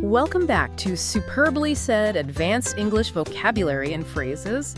Welcome back to Superbly Said Advanced English Vocabulary and Phrases.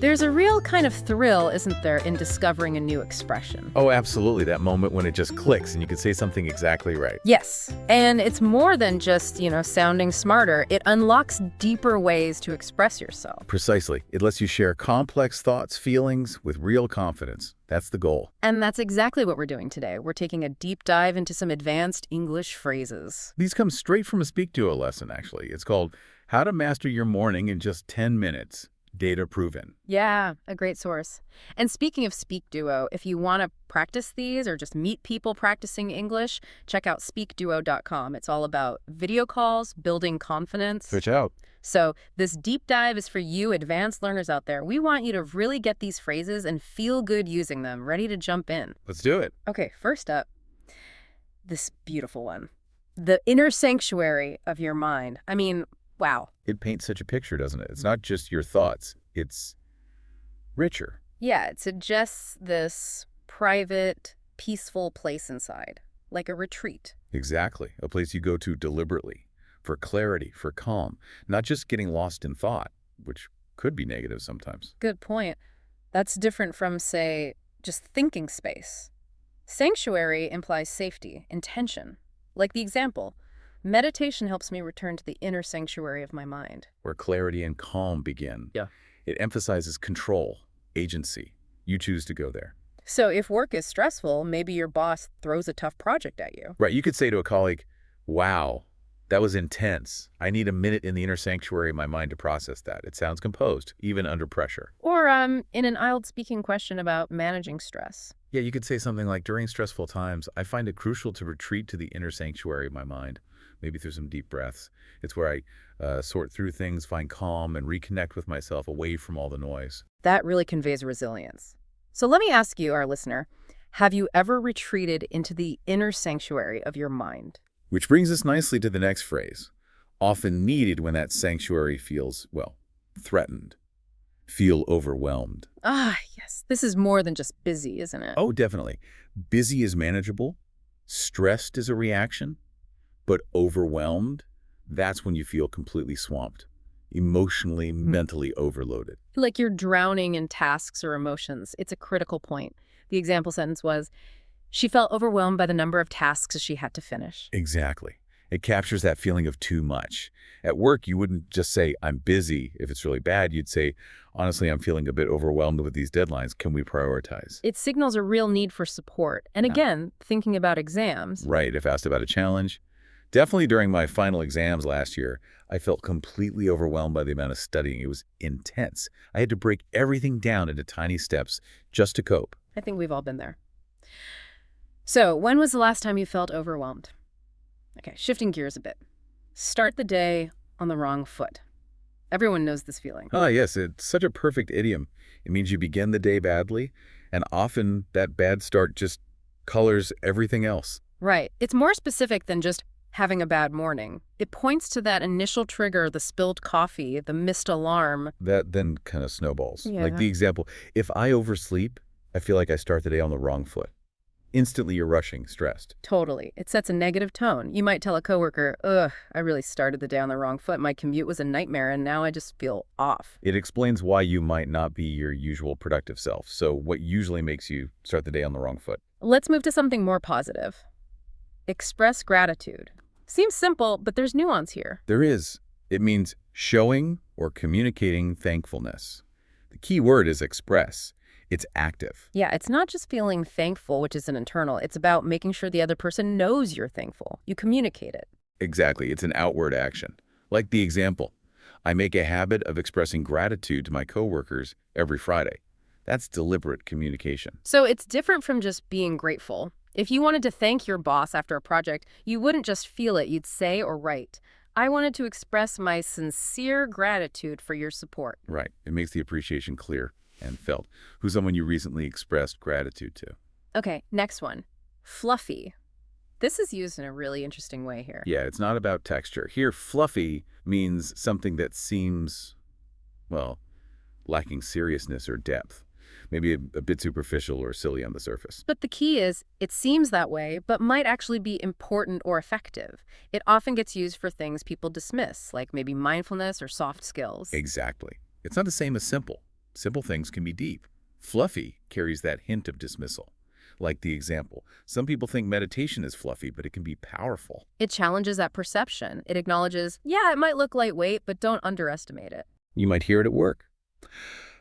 There's a real kind of thrill, isn't there, in discovering a new expression? Oh, absolutely. That moment when it just clicks and you can say something exactly right. Yes, and it's more than just, sounding smarter. It unlocks deeper ways to express yourself. Precisely. It lets you share complex thoughts, feelings with real confidence. That's the goal. And that's exactly what we're doing today. We're taking a deep dive into some advanced English phrases. These come straight from a SpeakDuo lesson, actually. It's called How to Master Your Morning in Just 10 Minutes. Data proven. Yeah, a great source. And speaking of SpeakDuo, if you want to practice these or just meet people practicing English, check out SpeakDuo.com. It's all about video calls, building confidence. Switch out. So this deep dive is for you advanced learners out there. We want you to really get these phrases and feel good using them, ready to jump in. Let's do it. Okay, first up, this beautiful one. The inner sanctuary of your mind. I mean, wow. It paints such a picture, doesn't it? It's not just your thoughts. It's richer. Yeah, it suggests this private, peaceful place inside, like a retreat. Exactly. A place you go to deliberately, for clarity, for calm, not just getting lost in thought, which could be negative sometimes. Good point. That's different from, say, just thinking space. Sanctuary implies safety, intention. Like the example, meditation helps me return to the inner sanctuary of my mind. Where clarity and calm begin. Yeah. It emphasizes control, agency. You choose to go there. So if work is stressful, maybe your boss throws a tough project at you. Right. You could say to a colleague, wow, that was intense. I need a minute in the inner sanctuary of my mind to process that. It sounds composed, even under pressure. Or in an IELTS speaking question about managing stress. Yeah, you could say something like, during stressful times, I find it crucial to retreat to the inner sanctuary of my mind, maybe through some deep breaths. It's where I sort through things, find calm, and reconnect with myself away from all the noise. That really conveys resilience. So let me ask you, our listener, have you ever retreated into the inner sanctuary of your mind? Which brings us nicely to the next phrase, often needed when that sanctuary feels, well, threatened, feel overwhelmed. Ah, yes. This is more than just busy, isn't it? Oh, definitely. Busy is manageable. Stressed is a reaction. But overwhelmed, that's when you feel completely swamped, emotionally, mentally overloaded. Like you're drowning in tasks or emotions. It's a critical point. The example sentence was, she felt overwhelmed by the number of tasks she had to finish. Exactly. It captures that feeling of too much. At work, you wouldn't just say, I'm busy. If it's really bad, you'd say, honestly, I'm feeling a bit overwhelmed with these deadlines. Can we prioritize? It signals a real need for support. And again, thinking about exams. Right. If asked about a challenge. Definitely during my final exams last year, I felt completely overwhelmed by the amount of studying. It was intense. I had to break everything down into tiny steps just to cope. I think we've all been there. So, when was the last time you felt overwhelmed? Okay, shifting gears a bit. Start the day on the wrong foot. Everyone knows this feeling. Ah, yes, it's such a perfect idiom. It means you begin the day badly, and often that bad start just colors everything else. Right. It's more specific than just having a bad morning. It points to that initial trigger, the spilled coffee, the missed alarm. That then kind of snowballs. Yeah. Like the example, if I oversleep, I feel like I start the day on the wrong foot. Instantly you're rushing, stressed. Totally. It sets a negative tone. You might tell a coworker, ugh, I really started the day on the wrong foot. My commute was a nightmare and now I just feel off. It explains why you might not be your usual productive self. So what usually makes you start the day on the wrong foot? Let's move to something more positive. Express gratitude. Seems simple, but there's nuance here. There is. It means showing or communicating thankfulness. The key word is express. It's active. Yeah, it's not just feeling thankful, which is an internal. It's about making sure the other person knows you're thankful. You communicate it. Exactly. It's an outward action. Like the example, I make a habit of expressing gratitude to my coworkers every Friday. That's deliberate communication. So it's different from just being grateful. If you wanted to thank your boss after a project, you wouldn't just feel it, you'd say or write, I wanted to express my sincere gratitude for your support. Right. It makes the appreciation clear and felt. Who's someone you recently expressed gratitude to? Okay, next one. Fluffy. This is used in a really interesting way here. Yeah, it's not about texture. Here, fluffy means something that seems, well, lacking seriousness or depth. maybe a bit superficial or silly on the surface. But the key is, it seems that way, but might actually be important or effective. It often gets used for things people dismiss, like maybe mindfulness or soft skills. Exactly. It's not the same as simple. Simple things can be deep. Fluffy carries that hint of dismissal. Like the example, some people think meditation is fluffy, but it can be powerful. It challenges that perception. It acknowledges, yeah, it might look lightweight, but don't underestimate it. You might hear it at work.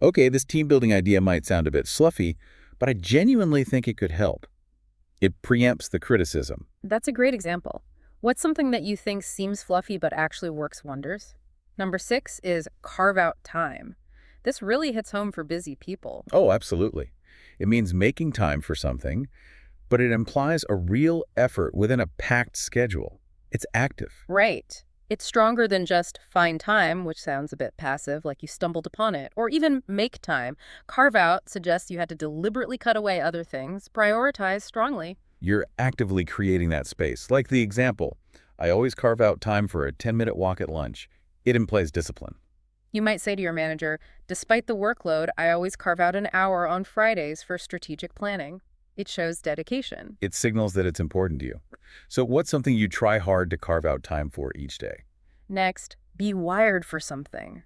Okay, this team-building idea might sound a bit fluffy, but I genuinely think it could help. It preempts the criticism. That's a great example. What's something that you think seems fluffy but actually works wonders? Number 6 is carve out time. This really hits home for busy people. Oh, absolutely. It means making time for something, but it implies a real effort within a packed schedule. It's active. Right. It's stronger than just find time, which sounds a bit passive, like you stumbled upon it, or even make time. Carve out suggests you had to deliberately cut away other things, prioritize strongly. You're actively creating that space. Like the example, I always carve out time for a 10-minute walk at lunch. It implies discipline. You might say to your manager, despite the workload, I always carve out an hour on Fridays for strategic planning. It shows dedication. It signals that it's important to you. So what's something you try hard to carve out time for each day? Next, be wired for something.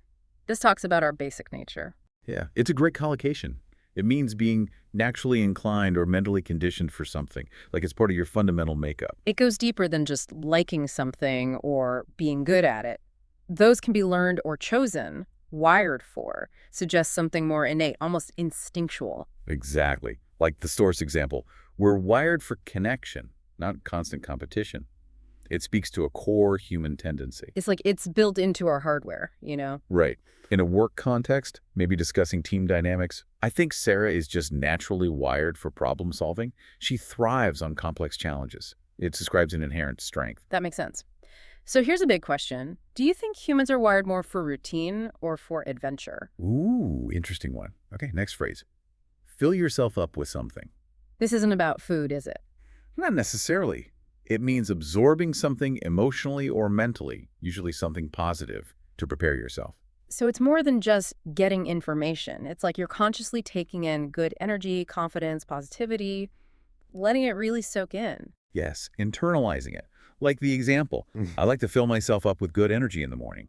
This talks about our basic nature. Yeah, it's a great collocation. It means being naturally inclined or mentally conditioned for something, like it's part of your fundamental makeup. It goes deeper than just liking something or being good at it. Those can be learned or chosen. Wired for suggests something more innate, almost instinctual. Exactly. Like the source example, we're wired for connection, not constant competition. It speaks to a core human tendency. It's like it's built into our hardware, you know? Right. In a work context, maybe discussing team dynamics, I think Sarah is just naturally wired for problem solving. She thrives on complex challenges. It describes an inherent strength. That makes sense. So here's a big question. Do you think humans are wired more for routine or for adventure? Ooh, interesting one. Okay, next phrase. Fill yourself up with something. This isn't about food, is it? Not necessarily. It means absorbing something emotionally or mentally, usually something positive, to prepare yourself. So it's more than just getting information. It's like you're consciously taking in good energy, confidence, positivity, letting it really soak in. Yes, internalizing it. Like the example, I like to fill myself up with good energy in the morning.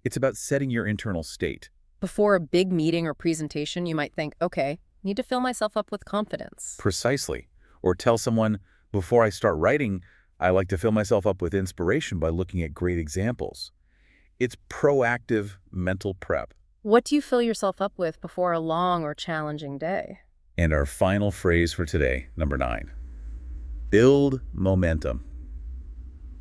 It's about setting your internal state. Before a big meeting or presentation, you might think, okay, need to fill myself up with confidence. Precisely. Or tell someone, before I start writing, I like to fill myself up with inspiration by looking at great examples. It's proactive mental prep. What do you fill yourself up with before a long or challenging day? And our final phrase for today, number 9. Build momentum.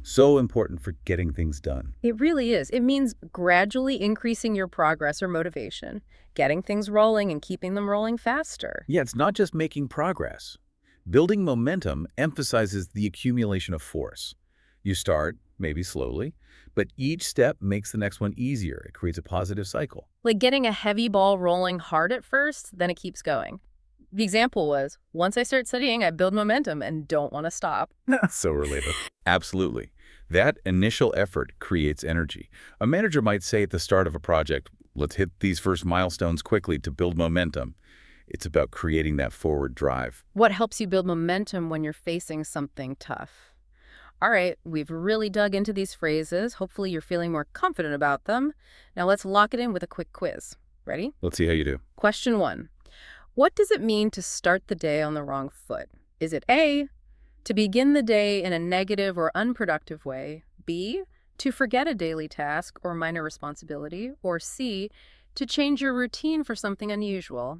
So important for getting things done. It really is. It means gradually increasing your progress or motivation, getting things rolling and keeping them rolling faster. Yeah, it's not just making progress. Building momentum emphasizes the accumulation of force. You start, maybe slowly, but each step makes the next one easier. It creates a positive cycle. Like getting a heavy ball rolling hard at first, then it keeps going. The example was, once I start studying, I build momentum and don't want to stop. So related. Absolutely. That initial effort creates energy. A manager might say at the start of a project, let's hit these first milestones quickly to build momentum. It's about creating that forward drive. What helps you build momentum when you're facing something tough? All right, we've really dug into these phrases. Hopefully you're feeling more confident about them. Now let's lock it in with a quick quiz. Ready? Let's see how you do. Question 1. What does it mean to start the day on the wrong foot? Is it A, to begin the day in a negative or unproductive way, B, to forget a daily task or minor responsibility, or C, to change your routine for something unusual?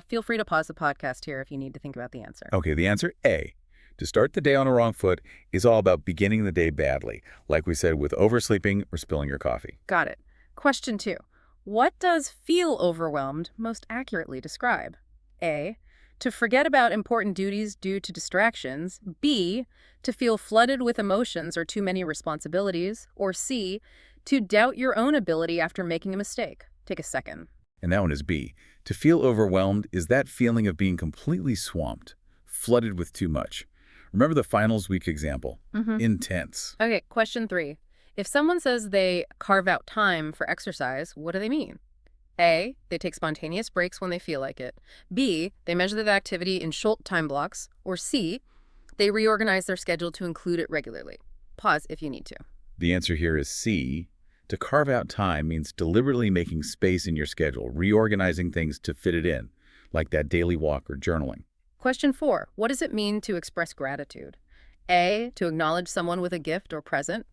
Feel free to pause the podcast here if you need to think about the answer. Okay, the answer A. To start the day on a wrong foot is all about beginning the day badly, like we said with oversleeping or spilling your coffee. Got it. Question 2. What does feel overwhelmed most accurately describe? A, to forget about important duties due to distractions. B, to feel flooded with emotions or too many responsibilities. Or C, to doubt your own ability after making a mistake. Take a second. And that one is B. To feel overwhelmed is that feeling of being completely swamped, flooded with too much. Remember the finals week example? Intense. Okay, question 3. If someone says they carve out time for exercise, what do they mean? A, they take spontaneous breaks when they feel like it. B, they measure the activity in short time blocks. Or C, they reorganize their schedule to include it regularly. Pause if you need to. The answer here is C. To carve out time means deliberately making space in your schedule, reorganizing things to fit it in, like that daily walk or journaling. Question 4. What does it mean to express gratitude? A, to acknowledge someone with a gift or present.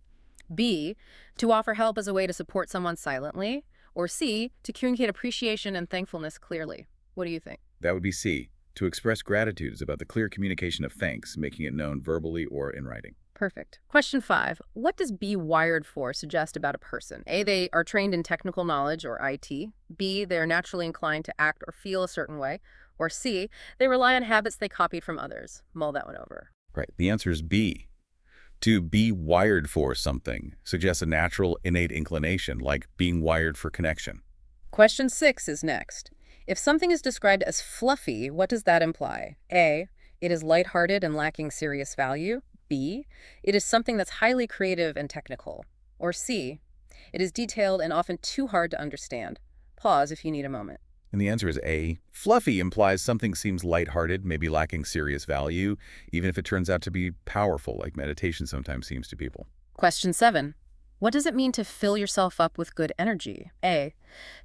B, to offer help as a way to support someone silently. Or C, to communicate appreciation and thankfulness clearly. What do you think? That would be C. To express gratitude is about the clear communication of thanks, making it known verbally or in writing. Perfect. Question 5. What does be wired for suggest about a person? A, they are trained in technical knowledge or IT. B, they are naturally inclined to act or feel a certain way. Or C, they rely on habits they copied from others. Mull that one over. Right. The answer is B. To be wired for something suggests a natural, innate inclination, like being wired for connection. Question 6 is next. If something is described as fluffy, what does that imply? A, it is lighthearted and lacking serious value. B, it is something that's highly creative and technical. Or C, it is detailed and often too hard to understand. Pause if you need a moment. And the answer is A. Fluffy implies something seems lighthearted, maybe lacking serious value, even if it turns out to be powerful, like meditation sometimes seems to people. Question 7. What does it mean to fill yourself up with good energy? A,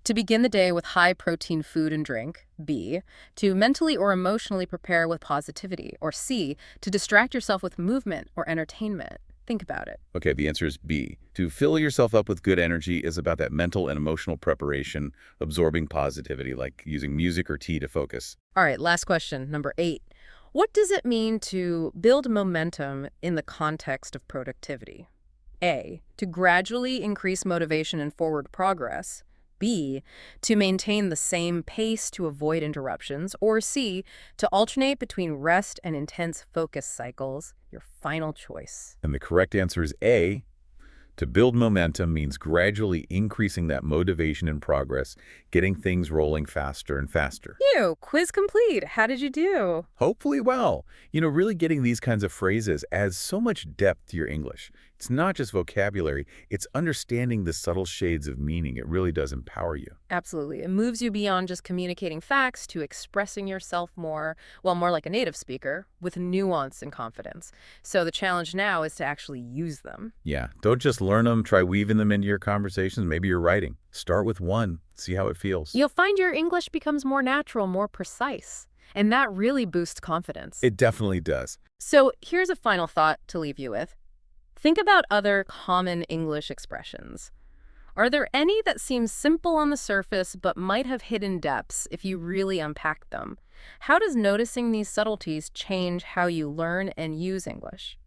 to begin the day with high-protein food and drink. B, to mentally or emotionally prepare with positivity. Or C, to distract yourself with movement or entertainment. Think about it. Okay, the answer is B. To fill yourself up with good energy is about that mental and emotional preparation, absorbing positivity, like using music or tea to focus. All right, last question, number 8. What does it mean to build momentum in the context of productivity? A, to gradually increase motivation and forward progress. B, to maintain the same pace to avoid interruptions. Or C, to alternate between rest and intense focus cycles. Your final choice. And the correct answer is A. To build momentum means gradually increasing that motivation and progress, getting things rolling faster and faster. Quiz complete. How did you do? Hopefully well. Really getting these kinds of phrases adds so much depth to your English. It's not just vocabulary, it's understanding the subtle shades of meaning. It really does empower you. Absolutely. It moves you beyond just communicating facts to expressing yourself more, more like a native speaker, with nuance and confidence. So the challenge now is to actually use them. Yeah, don't just learn them, try weaving them into your conversations, maybe your writing. Start with one, see how it feels. You'll find your English becomes more natural, more precise, and that really boosts confidence. It definitely does. So here's a final thought to leave you with. Think about other common English expressions. Are there any that seem simple on the surface but might have hidden depths if you really unpack them? How does noticing these subtleties change how you learn and use English?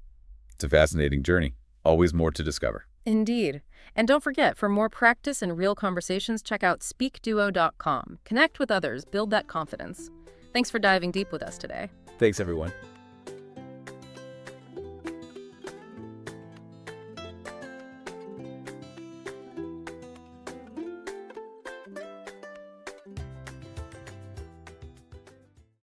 It's a fascinating journey. Always more to discover. Indeed. And don't forget, for more practice and real conversations, check out SpeakDuo.com. Connect with others, build that confidence. Thanks for diving deep with us today. Thanks, everyone.